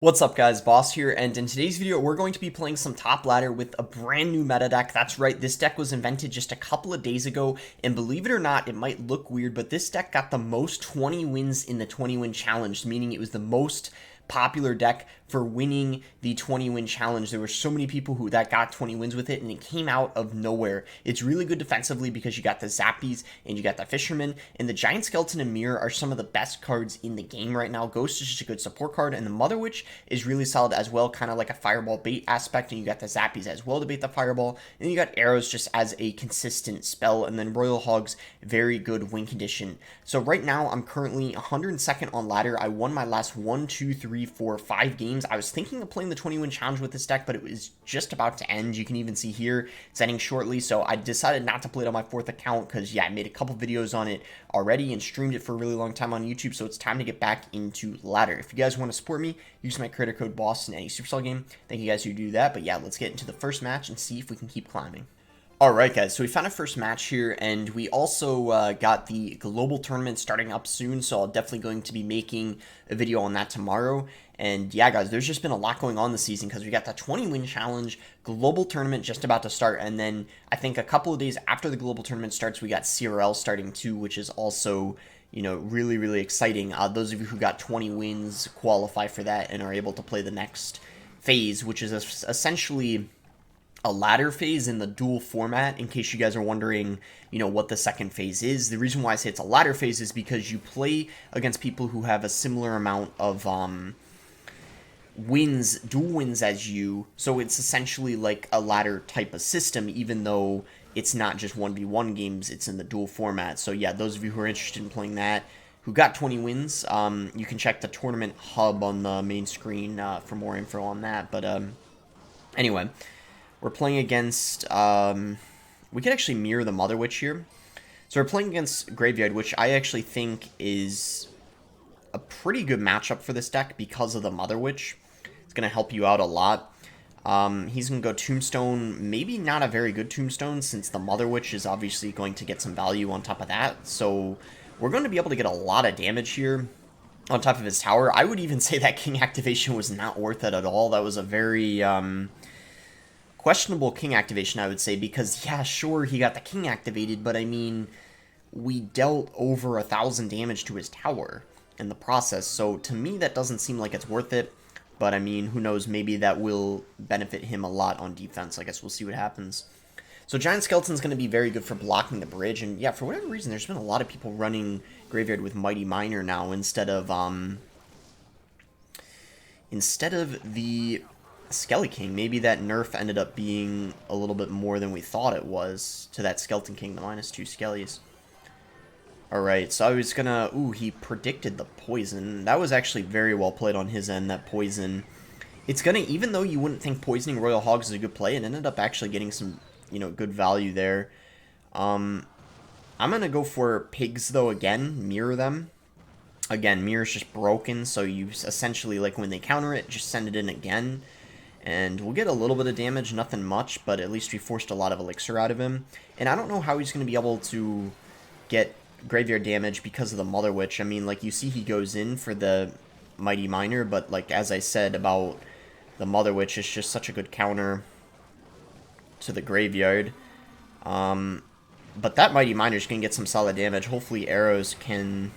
What's up guys, Boss here, and in today's video we're going to be playing some top ladder with a brand new meta deck. That's right, this deck was invented just a couple of days ago, and believe it or not, it might look weird, but this deck got the most 20 wins in the 20 win challenge, meaning it was the most popular deck for winning the 20 win challenge. There were so many people that got 20 wins with it, and it came out of nowhere. It's really good defensively because you got the Zappies and you got the Fisherman, and the Giant Skeleton and Mirror are some of the best cards in the game right now. Ghost is just a good support card, and the Mother Witch is really solid as well, kind of like a Fireball bait aspect, and you got the Zappies as well to bait the Fireball, and then you got Arrows just as a consistent spell, and then Royal Hogs, very good win condition. So right now I'm currently 102nd on ladder. I won my last 1, 2, 3, 4, 5 games. I was thinking of playing the 20 win challenge with this deck, but it was just about to end. You can even see here it's ending shortly, so I decided not to play it on my 4th account because yeah, I made a couple videos on it already and streamed it for a really long time on YouTube, so it's time to get back into ladder. If you guys want to support me, use my creator code BOSS in any Supercell game. Thank you guys who do that, but yeah, let's get into the first match and see if we can keep climbing. Alright guys, so we found a first match here, and we also got the global tournament starting up soon, so I'm definitely going to be making a video on that tomorrow. And yeah guys, there's just been a lot going on this season because we got the 20 win challenge, global tournament just about to start, and then I think a couple of days after the global tournament starts, we got CRL starting too, which is also, you know, really exciting. Those of you who got 20 wins qualify for that and are able to play the next phase, which is essentially a ladder phase in the dual format. In case you guys are wondering, you know, what the second phase is, the reason why I say it's a ladder phase is because you play against people who have a similar amount of dual wins as you, so it's essentially like a ladder type of system, even though it's not just 1v1 games, it's in the dual format. So yeah, those of you who are interested in playing that, who got 20 wins, you can check the tournament hub on the main screen for more info on that. But anyway, we're playing against, we could actually mirror the Mother Witch here. So we're playing against Graveyard, which I actually think is a pretty good matchup for this deck because of the Mother Witch. It's going to help you out a lot. He's going to go Tombstone, maybe not a very good Tombstone, since the Mother Witch is obviously going to get some value on top of that. So we're going to be able to get a lot of damage here on top of his tower. I would even say that King activation was not worth it at all. That was a very questionable King activation, I would say, because yeah, sure, he got the King activated, but I mean, we dealt over 1,000 damage to his tower in the process, so to me that doesn't seem like it's worth it. But I mean, who knows, maybe that will benefit him a lot on defense. I guess we'll see what happens. So Giant Skeleton's going to be very good for blocking the bridge, and yeah, for whatever reason, there's been a lot of people running Graveyard with Mighty Miner now instead of the Skelly King. Maybe that nerf ended up being a little bit more than we thought it was to that Skeleton King, the -2 Skellies. Alright, so I was gonna... Ooh, he predicted the poison. That was actually very well played on his end, that poison. It's gonna... Even though you wouldn't think poisoning Royal Hogs is a good play, it ended up actually getting some, you know, good value there. I'm gonna go for pigs, though, again. Mirror them. Again, mirror's just broken, so you essentially, like, when they counter it, just send it in again. And we'll get a little bit of damage, nothing much, but at least we forced a lot of elixir out of him. And I don't know how he's going to be able to get Graveyard damage because of the Mother Witch. I mean, like, you see he goes in for the Mighty Miner, but, like, as I said about the Mother Witch, it's just such a good counter to the Graveyard. But that Mighty Miner is going to get some solid damage. Hopefully Arrows can...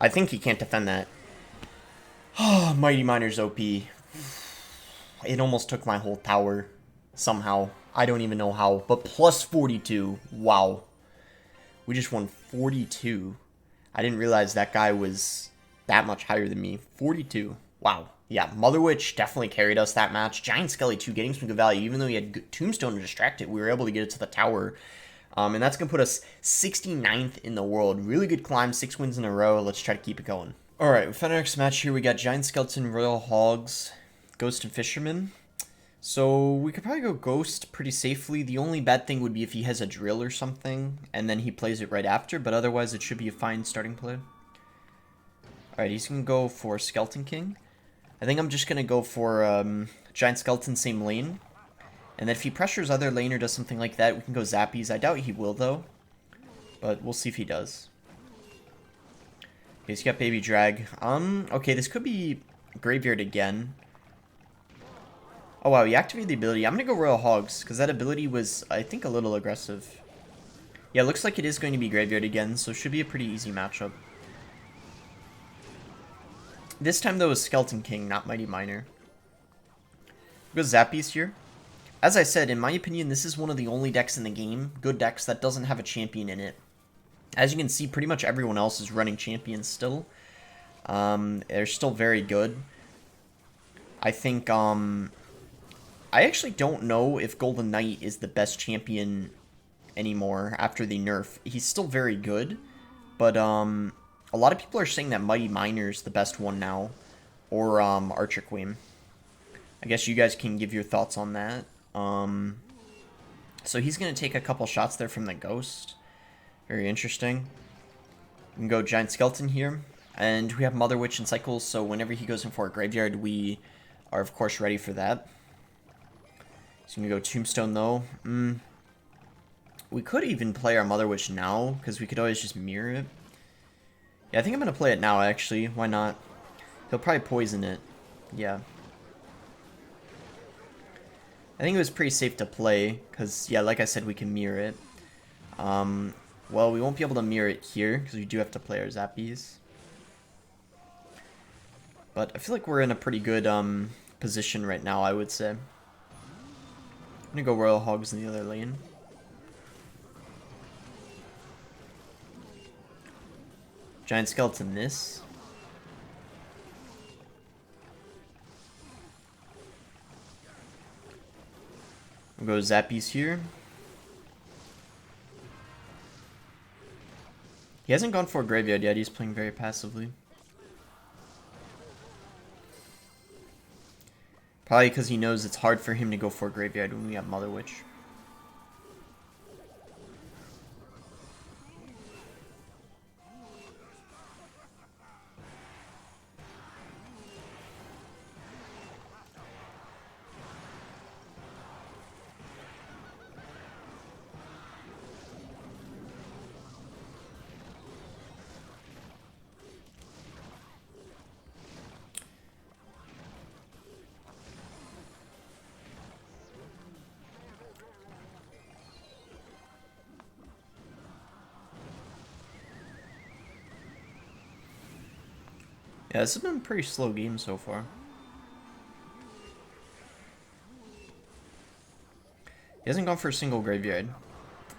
I think he can't defend that. Oh, Mighty Miner's OP. It almost took my whole tower. Somehow. I don't even know how. But plus 42. Wow. We just won 42. I didn't realize that guy was that much higher than me. 42. Wow. Yeah, Mother Witch definitely carried us that match. Giant Skelly, too, getting some good value. Even though he had good Tombstone to distract it, we were able to get it to the tower. And that's going to put us 69th in the world. Really good climb, 6 wins in a row. Let's try to keep it going. Alright, we found our next match here. We got Giant Skeleton, Royal Hogs, Ghost, and Fisherman. So we could probably go Ghost pretty safely. The only bad thing would be if he has a drill or something, and then he plays it right after. But otherwise, it should be a fine starting play. Alright, he's gonna go for Skeleton King. I think I'm just gonna go for Giant Skeleton, same lane. And then if he pressures other lane or does something like that, we can go Zappies. I doubt he will, though. But we'll see if he does. Okay, he's got Baby Drag. Okay, this could be Graveyard again. Oh, wow, he activated the ability. I'm gonna go Royal Hogs, because that ability was, I think, a little aggressive. Yeah, it looks like it is going to be Graveyard again, so it should be a pretty easy matchup. This time, though, it was Skeleton King, not Mighty Miner. We'll go Zappies here. As I said, in my opinion, this is one of the only decks in the game, good decks, that doesn't have a champion in it. As you can see, pretty much everyone else is running champions still. They're still very good. I think, I actually don't know if Golden Knight is the best champion anymore after the nerf. He's still very good, but, a lot of people are saying that Mighty Miner is the best one now, or, Archer Queen. I guess you guys can give your thoughts on that. So he's going to take a couple shots there from the Ghost. Very interesting. We can go Giant Skeleton here. And we have Mother Witch and Cycles, so whenever he goes in for a Graveyard, we are, of course, ready for that. He's going to go Tombstone, though. We could even play our Mother Witch now, because we could always just mirror it. Yeah, I think I'm going to play it now, actually. Why not? He'll probably poison it. Yeah. I think it was pretty safe to play, because, yeah, like I said, we can mirror it. Well, we won't be able to mirror it here, because we do have to play our Zappies. But I feel like we're in a pretty good position right now, I would say. I'm going to go Royal Hogs in the other lane. Giant Skeleton this. We'll go Zappies here. He hasn't gone for a Graveyard yet, he's playing very passively. Probably because he knows it's hard for him to go for a Graveyard when we have Mother Witch. Yeah, this has been a pretty slow game so far. He hasn't gone for a single Graveyard.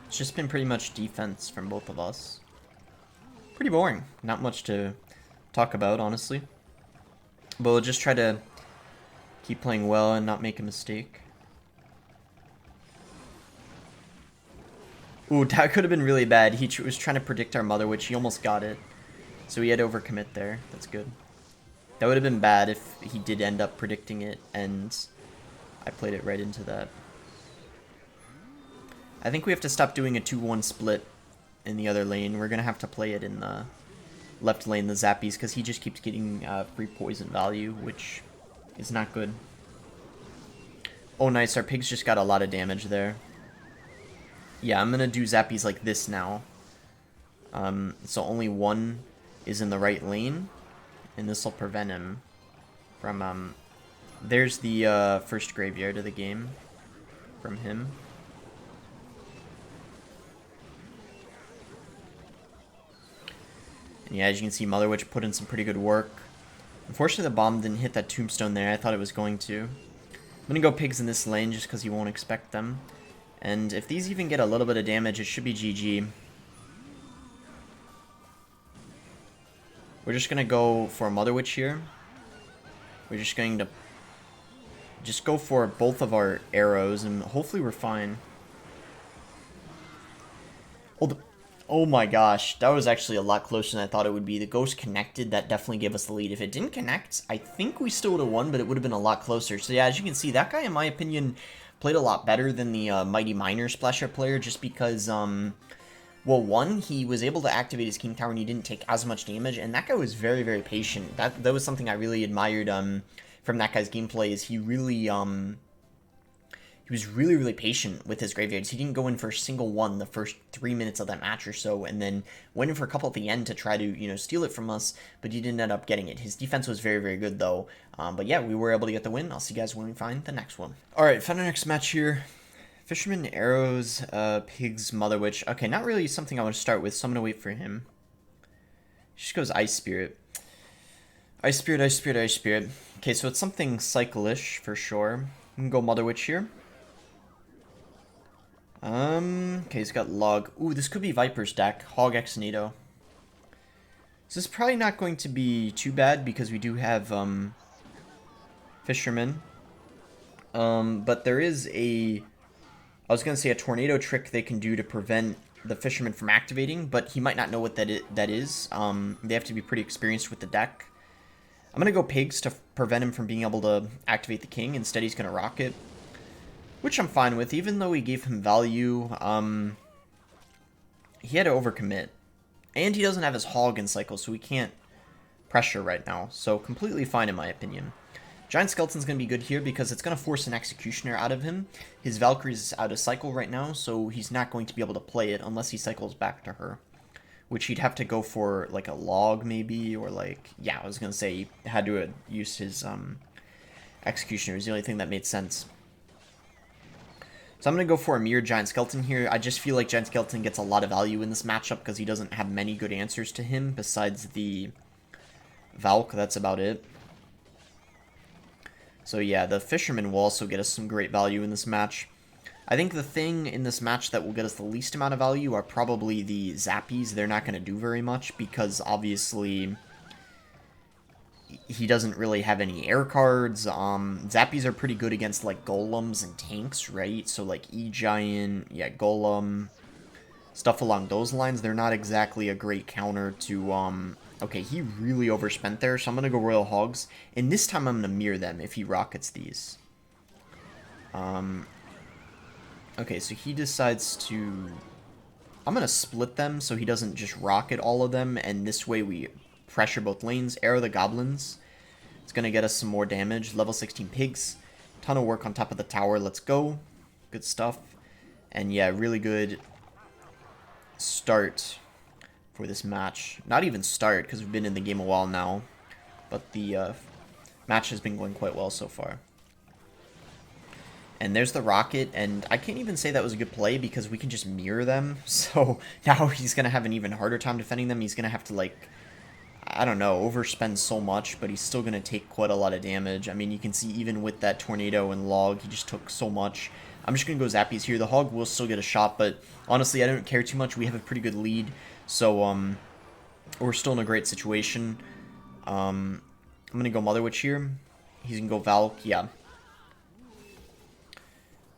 It's just been pretty much defense from both of us. Pretty boring. Not much to talk about, honestly. But we'll just try to keep playing well and not make a mistake. Ooh, that could have been really bad. He was trying to predict our Mother Witch. He almost got it. So he had to overcommit there. That's good. That would have been bad if he did end up predicting it and I played it right into that. I think we have to stop doing a 2-1 split in the other lane. We're going to have to play it in the left lane, the Zappies, because he just keeps getting free poison value, which is not good. Oh, nice. Our pigs just got a lot of damage there. Yeah, I'm going to do Zappies like this now. So only one is in the right lane, and this will prevent him from, there's the first Graveyard of the game from him. And yeah, as you can see, Mother Witch put in some pretty good work. Unfortunately, the bomb didn't hit that Tombstone there. I thought it was going to. I'm going to go pigs in this lane just because you won't expect them. And if these even get a little bit of damage, it should be GG. We're just going to go for a Mother Witch here. We're just going to just go for both of our arrows, and hopefully we're fine. Oh my gosh, that was actually a lot closer than I thought it would be. The Ghost connected, that definitely gave us the lead. If it didn't connect, I think we still would have won, but it would have been a lot closer. So yeah, as you can see, that guy, in my opinion, played a lot better than the Mighty Miner Splasher player, just because, well, Well, one, he was able to activate his King Tower and he didn't take as much damage, and that guy was very, very patient. That was something I really admired from that guy's gameplay, is he was really, really patient with his graveyards. He didn't go in for a single one the first 3 minutes of that match or so, and then went in for a couple at the end to try to, steal it from us, but he didn't end up getting it. His defense was very, very good, though. But yeah, we were able to get the win. I'll see you guys when we find the next one. Alright, found our next match here. Fisherman Arrows, Pig's Mother Witch. Okay, not really something I want to start with, so I'm going to wait for him. He just goes Ice Spirit. Ice Spirit, Ice Spirit, Ice Spirit. Okay, so it's something cycle-ish for sure. We can go Mother Witch here. Okay, he's got Log. Ooh, this could be Viper's deck. Hog X NATO. This is probably not going to be too bad because we do have, Fisherman. But there is I was going to say a tornado trick they can do to prevent the Fisherman from activating, but he might not know what that is. They have to be pretty experienced with the deck. I'm going to go Pigs to prevent him from being able to activate the King. Instead, he's going to Rocket, which I'm fine with, even though we gave him value. He had to overcommit. And he doesn't have his Hog in cycle, so we can't pressure right now. So completely fine in my opinion. Giant Skeleton's going to be good here because it's going to force an Executioner out of him. His Valkyrie's out of cycle right now, so he's not going to be able to play it unless he cycles back to her. Which he'd have to go for, like, a Log, maybe, or, like... Yeah, I was going to say he had to use his Executioner. It was the only thing that made sense. So I'm going to go for a Mirror Giant Skeleton here. I just feel like Giant Skeleton gets a lot of value in this matchup because he doesn't have many good answers to him besides the Valk. That's about it. So yeah, the Fisherman will also get us some great value in this match. I think the thing in this match that will get us the least amount of value are probably the Zappies. They're not going to do very much because obviously he doesn't really have any air cards. Zappies are pretty good against like golems and tanks, right? So like E-Giant, yeah, Golem, stuff along those lines. They're not exactly a great counter to okay, he really overspent there, so I'm going to go Royal Hogs. And this time I'm going to mirror them if he rockets these. Okay, so he decides to... I'm going to split them so he doesn't just rocket all of them, and this way we pressure both lanes. Arrow the Goblins. It's going to get us some more damage. Level 16 Pigs. Ton of work on top of the tower. Let's go. Good stuff. And yeah, really good start for this match. Not even start, because we've been in the game a while now. But the match has been going quite well so far. And there's the Rocket, and I can't even say that was a good play because we can just mirror them. So now he's going to have an even harder time defending them. He's going to have to, like, I don't know, overspend so much, but he's still going to take quite a lot of damage. I mean, you can see even with that Tornado and Log, he just took so much. I'm just going to go Zappies here. The Hog will still get a shot, but honestly, I don't care too much. We have a pretty good lead, so we're still in a great situation. I'm going to go Mother Witch here. He's going to go Valk, yeah.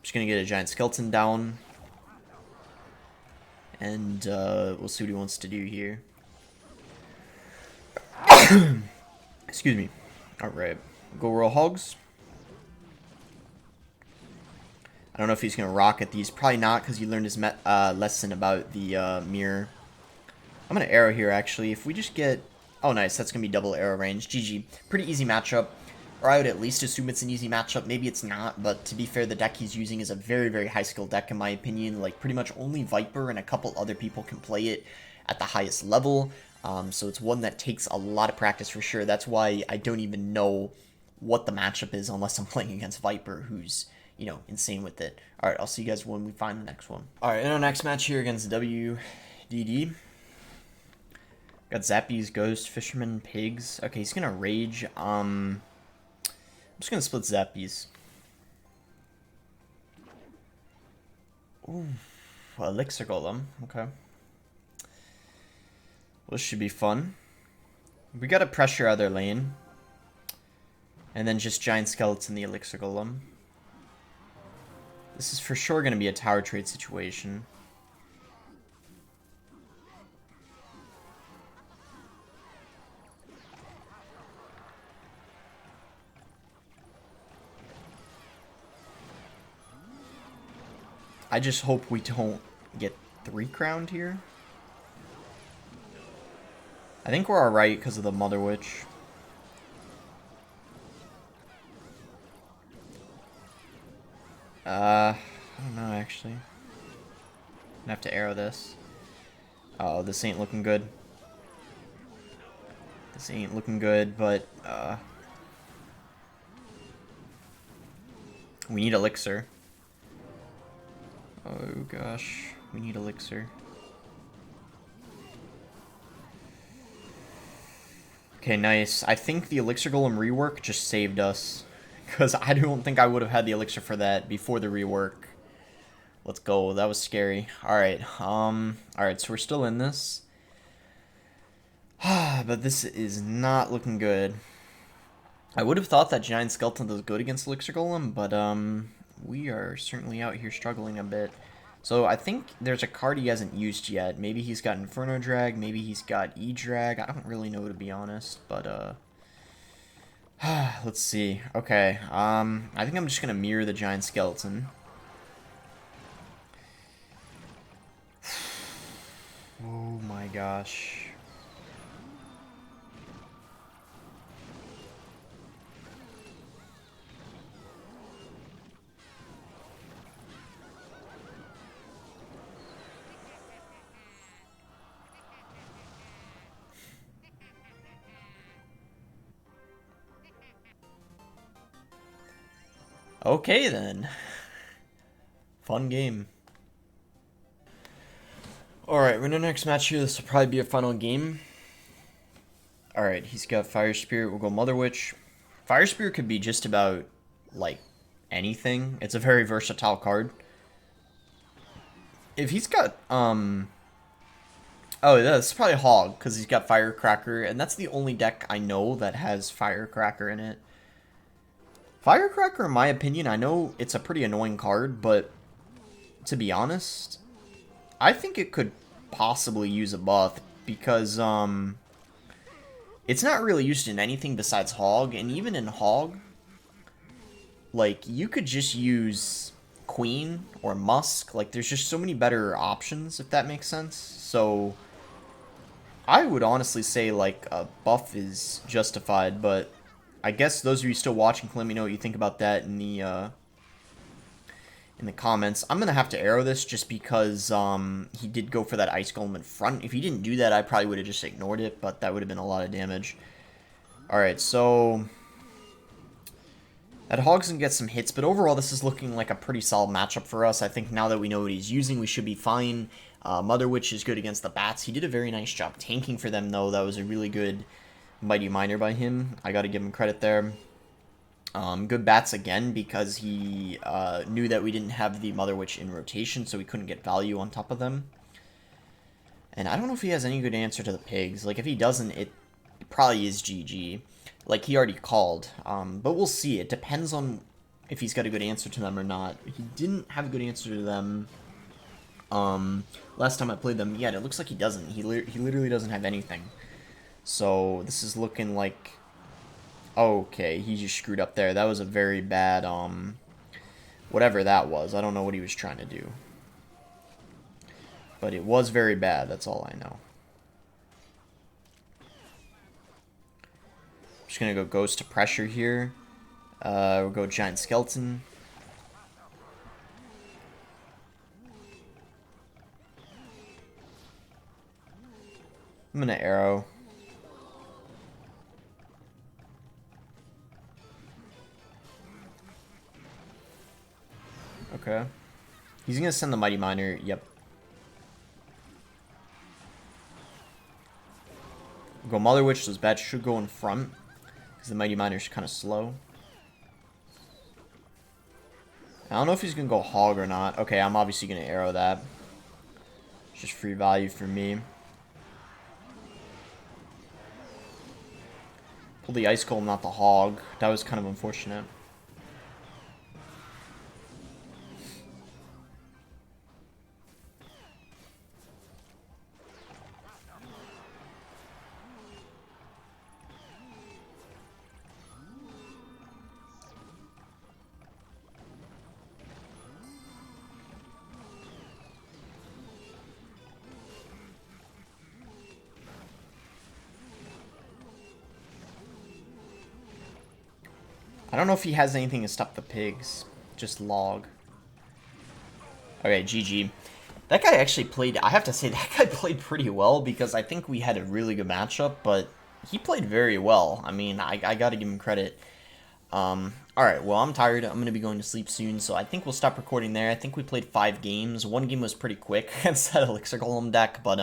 Just going to get a Giant Skeleton down. And we'll see what he wants to do here. Excuse me. Alright. Go Royal Hogs. I don't know if he's going to rocket these. Probably not, because he learned his lesson about the mirror. I'm going to arrow here, actually. If we just get... Oh, nice. That's going to be double arrow range. GG. Pretty easy matchup. Or I would at least assume it's an easy matchup. Maybe it's not, but to be fair, the deck he's using is a very, very high-skill deck, in my opinion. Like, pretty much only Viper and a couple other people can play it at the highest level. So it's one that takes a lot of practice for sure. That's why I don't even know what the matchup is unless I'm playing against Viper, who's, you know, insane with it. Alright, I'll see you guys when we find the next one. Alright, in our next match here against WDD. Got Zappy's, Ghost, Fisherman, Pigs. Okay, he's gonna Rage. I'm just gonna split Zappies. Ooh, Elixir Golem. Okay. Well, this should be fun. We gotta pressure other lane. And then just Giant Skeleton the Elixir Golem. This is for sure gonna be a tower trade situation. I just hope we don't get 3 crowned here. I think we're alright because of the Mother Witch. I don't know, actually. I'm gonna have to arrow this. Oh, this ain't looking good. This ain't looking good, but, we need elixir. Oh, gosh. We need elixir. Okay, nice. I think the elixir golem rework just saved us. Because I don't think I would have had the elixir for that before the rework. Let's go. That was scary. Alright, alright, so we're still in this. But this is not looking good. I would have thought that Giant Skeleton was good against Elixir Golem, but, we are certainly out here struggling a bit. So I think there's a card he hasn't used yet. Maybe he's got Inferno Drag, maybe he's got E-Drag. I don't really know, to be honest, but, let's see. Okay, I think I'm just gonna mirror the Giant Skeleton. Oh my gosh. Okay, then. Fun game. Alright, we're in the next match here. This will probably be a final game. Alright, he's got Fire Spirit. We'll go Mother Witch. Fire Spirit could be just about, like, anything. It's a very versatile card. If he's got, oh, that's probably Hog, because he's got Firecracker, and that's the only deck I know that has Firecracker in it. Firecracker, in my opinion, I know it's a pretty annoying card, but to be honest, I think it could possibly use a buff, because, it's not really used in anything besides Hog, and even in Hog, like, you could just use Queen or Musk. Like, there's just so many better options, if that makes sense. So, I would honestly say, like, a buff is justified, but I guess those of you still watching can let me know what you think about that in the comments. I'm gonna have to arrow this just because he did go for that Ice Golem in front. If he didn't do that, I probably would have just ignored it, but that would have been a lot of damage. Alright, so that Hog's gonna get some hits, but overall this is looking like a pretty solid matchup for us. I think now that we know what he's using, we should be fine. Mother Witch is good against the bats. He did a very nice job tanking for them, though. That was a really good Mighty Miner by him. I gotta give him credit there. Good bats again, because he knew that we didn't have the Mother Witch in rotation, so we couldn't get value on top of them. And I don't know if he has any good answer to the pigs. Like, if he doesn't, it probably is GG. Like, he already called. But we'll see. It depends on if he's got a good answer to them or not. He didn't have a good answer to them last time I played them. Yeah, it looks like he doesn't. He literally doesn't have anything. So, this is looking like... Okay, he just screwed up there. That was a very bad, whatever that was. I don't know what he was trying to do. But it was very bad, that's all I know. I'm just gonna go Ghost to Pressure here. We'll go Giant Skeleton. I'm gonna arrow. Okay. He's gonna send the Mighty Miner. Yep. Go Mother Witch. Those bats should go in front, because the Mighty Miner's kind of slow. I don't know if he's gonna go Hog or not. Okay, I'm obviously gonna arrow that. It's just free value for me. Pull the Ice Golem, not the Hog. That was kind of unfortunate. I don't know if he has anything to stop the pigs. Just log. Okay, GG. That guy actually played, I have to say, that guy played pretty well because I think we had a really good matchup, but he played very well. I mean, I gotta give him credit. Alright, well, I'm tired. I'm gonna be going to sleep soon, so I think we'll stop recording there. I think we played 5 games. One game was pretty quick against that Elixir Golem deck, but,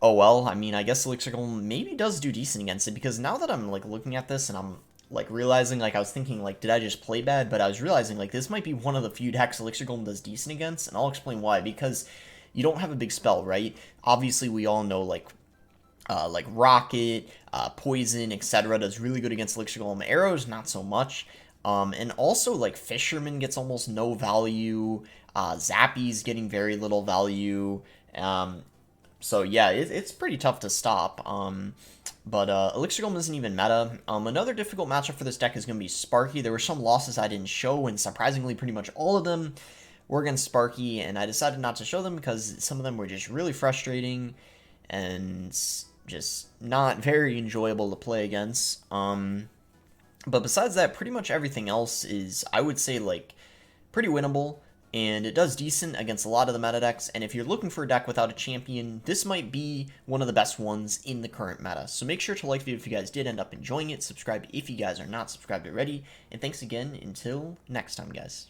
oh well, I mean, I guess Elixir Golem maybe does do decent against it, because now that I'm, like, looking at this and I'm like realizing, like, I was thinking, like, did I just play bad? But I was realizing, like, this might be one of the few decks Elixir Golem does decent against, and I'll explain why. Because you don't have a big spell, right? Obviously, we all know, like Rocket, Poison, etc. does really good against Elixir Golem. Arrows, not so much. And also, like, Fisherman gets almost no value. Zappy's getting very little value. So yeah, it's pretty tough to stop. But Elixir Golem isn't even meta. Another difficult matchup for this deck is going to be Sparky. There were some losses I didn't show, and surprisingly, pretty much all of them were against Sparky, and I decided not to show them because some of them were just really frustrating and just not very enjoyable to play against. But besides that, pretty much everything else is, I would say, like, pretty winnable. And it does decent against a lot of the meta decks, and if you're looking for a deck without a champion, this might be one of the best ones in the current meta. So make sure to like the video if you guys did end up enjoying it, subscribe if you guys are not subscribed already, and thanks again until next time, guys.